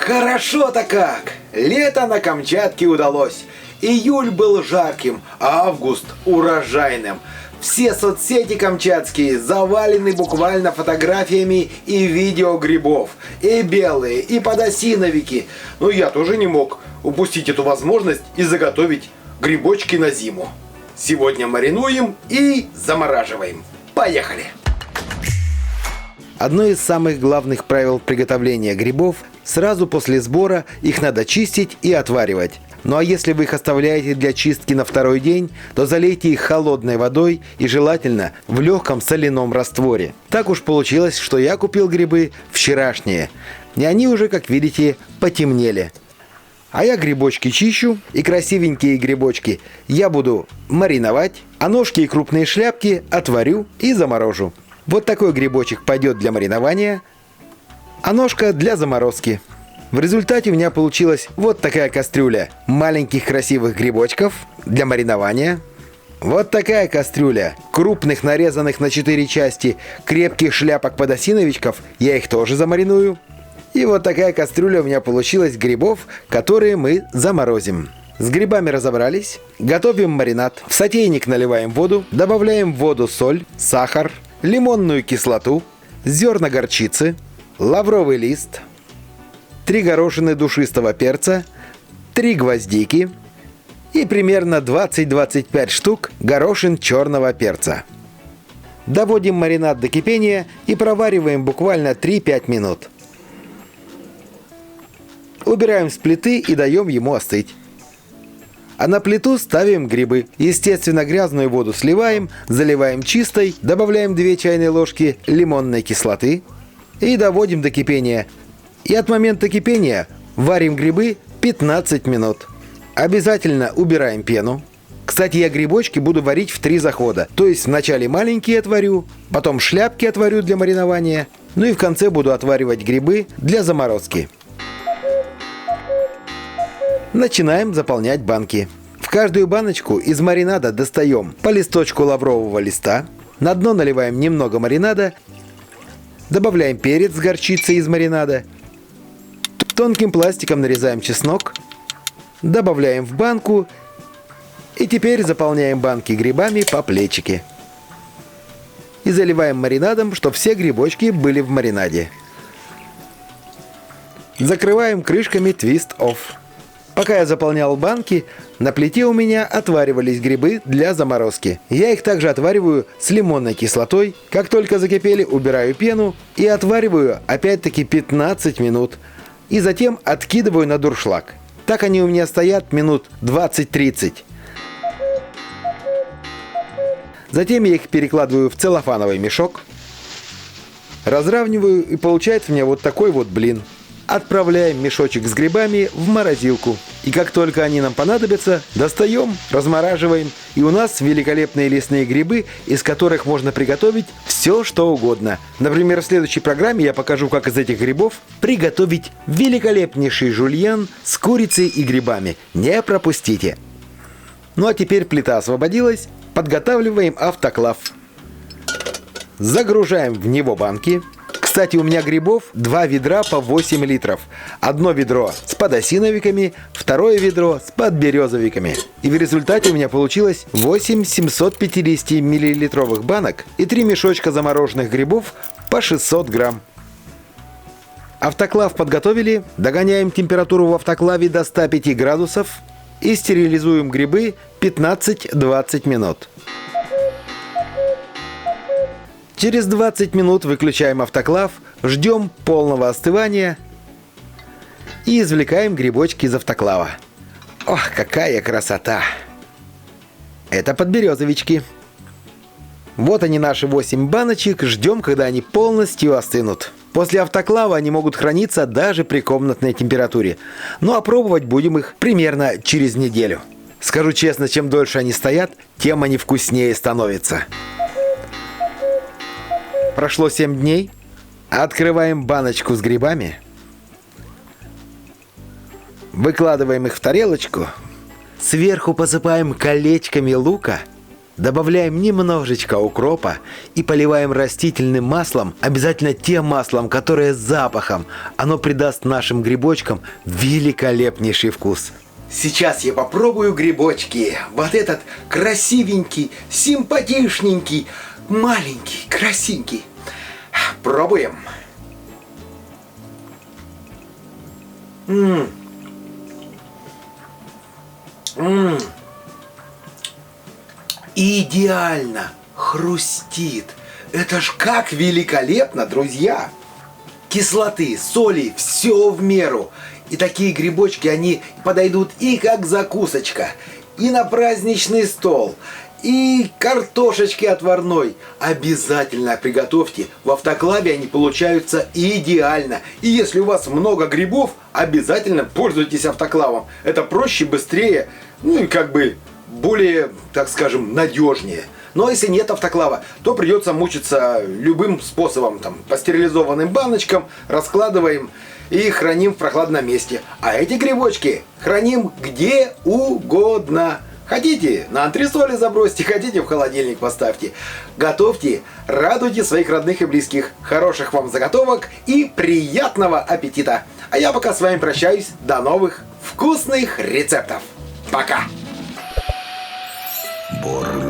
Хорошо-то как! Лето на Камчатке удалось. Июль был жарким, а август урожайным. Все соцсети камчатские завалены буквально фотографиями и видео грибов. И белые, и подосиновики. Но я тоже не мог упустить эту возможность и заготовить грибочки на зиму. Сегодня маринуем и замораживаем. Поехали! Одно из самых главных правил приготовления грибов – сразу после сбора их надо чистить и отваривать. Ну а если вы их оставляете для чистки на второй день, то залейте их холодной водой и желательно в легком соляном растворе. Так уж получилось, что я купил грибы вчерашние, и они уже, как видите, потемнели. А я грибочки чищу, и красивенькие грибочки я буду мариновать, а ножки и крупные шляпки отварю и заморожу. Вот такой грибочек пойдет для маринования, а ножка для заморозки. В результате у меня получилась вот такая кастрюля маленьких красивых грибочков для маринования. Вот такая кастрюля крупных, нарезанных на 4 части крепких шляпок-подосиновичков, я их тоже замариную. И вот такая кастрюля у меня получилась грибов, которые мы заморозим. С грибами разобрались. Готовим маринад. В сотейник наливаем воду, добавляем в воду соль, сахар, лимонную кислоту, зерна горчицы, лавровый лист, 3 горошины душистого перца, 3 гвоздики и примерно 20-25 штук горошин черного перца. Доводим маринад до кипения и провариваем буквально 3-5 минут. Убираем с плиты и даем ему остыть. А на плиту ставим грибы. Естественно, грязную воду сливаем, заливаем чистой, добавляем 2 чайные ложки лимонной кислоты и доводим до кипения. И от момента кипения варим грибы 15 минут. Обязательно убираем пену. Кстати, я грибочки буду варить в 3 захода. То есть вначале маленькие отварю, потом шляпки отварю для маринования, ну и в конце буду отваривать грибы для заморозки. Начинаем заполнять банки. В каждую баночку из маринада достаем по листочку лаврового листа, на дно наливаем немного маринада, добавляем перец с горчицей из маринада, тонким пластиком нарезаем чеснок, добавляем в банку и теперь заполняем банки грибами по плечике. И заливаем маринадом, чтобы все грибочки были в маринаде. Закрываем крышками Twist Off. Пока я заполнял банки, на плите у меня отваривались грибы для заморозки. Я их также отвариваю с лимонной кислотой. Как только закипели, убираю пену и отвариваю опять-таки 15 минут. И затем откидываю на дуршлаг. Так они у меня стоят минут 20-30. Затем я их перекладываю в целлофановый мешок. Разравниваю, и получается у меня вот такой вот блин. Отправляем мешочек с грибами в морозилку. И как только они нам понадобятся, достаем, размораживаем. И у нас великолепные лесные грибы, из которых можно приготовить все, что угодно. Например, в следующей программе я покажу, как из этих грибов приготовить великолепнейший жульен с курицей и грибами. Не пропустите! Ну а теперь плита освободилась. Подготавливаем автоклав. Загружаем в него банки. Кстати, у меня грибов 2 ведра по 8 литров. Одно ведро с подосиновиками, второе ведро с подберезовиками. И в результате у меня получилось 8 750 миллилитровых банок и 3 мешочка замороженных грибов по 600 грамм. Автоклав подготовили. Догоняем температуру в автоклаве до 105 градусов и стерилизуем грибы 15-20 минут. Через 20 минут выключаем автоклав, ждем полного остывания и извлекаем грибочки из автоклава. Ох, какая красота! Это подберезовички. Вот они, наши 8 баночек, ждем, когда они полностью остынут. После автоклава они могут храниться даже при комнатной температуре. Ну а пробовать будем их примерно через неделю. Скажу честно, чем дольше они стоят, тем они вкуснее становятся. Прошло 7 дней. Открываем баночку с грибами. Выкладываем их в тарелочку. Сверху посыпаем колечками лука. Добавляем немножечко укропа и поливаем растительным маслом, обязательно тем маслом, которое с запахом. Оно придаст нашим грибочкам великолепнейший вкус. Сейчас я попробую грибочки. Вот этот красивенький, симпатичненький, маленький, красивенький. Пробуем. Идеально хрустит. Это ж как великолепно, друзья! Кислоты, соли, все в меру. И такие грибочки, они подойдут и как закусочка, и на праздничный стол, и картошечки отварной. Обязательно приготовьте. В автоклаве они получаются идеально. И если у вас много грибов, обязательно пользуйтесь автоклавом. Это проще, быстрее, ну и как бы более, так скажем, надежнее. Но если нет автоклава, то придется мучиться любым способом. Там, по стерилизованным баночкам раскладываем и храним в прохладном месте. А эти грибочки храним где угодно. Хотите, на антресоли забросьте, хотите, в холодильник поставьте. Готовьте, радуйте своих родных и близких. Хороших вам заготовок и приятного аппетита. А я пока с вами прощаюсь. До новых вкусных рецептов. Пока! Борг.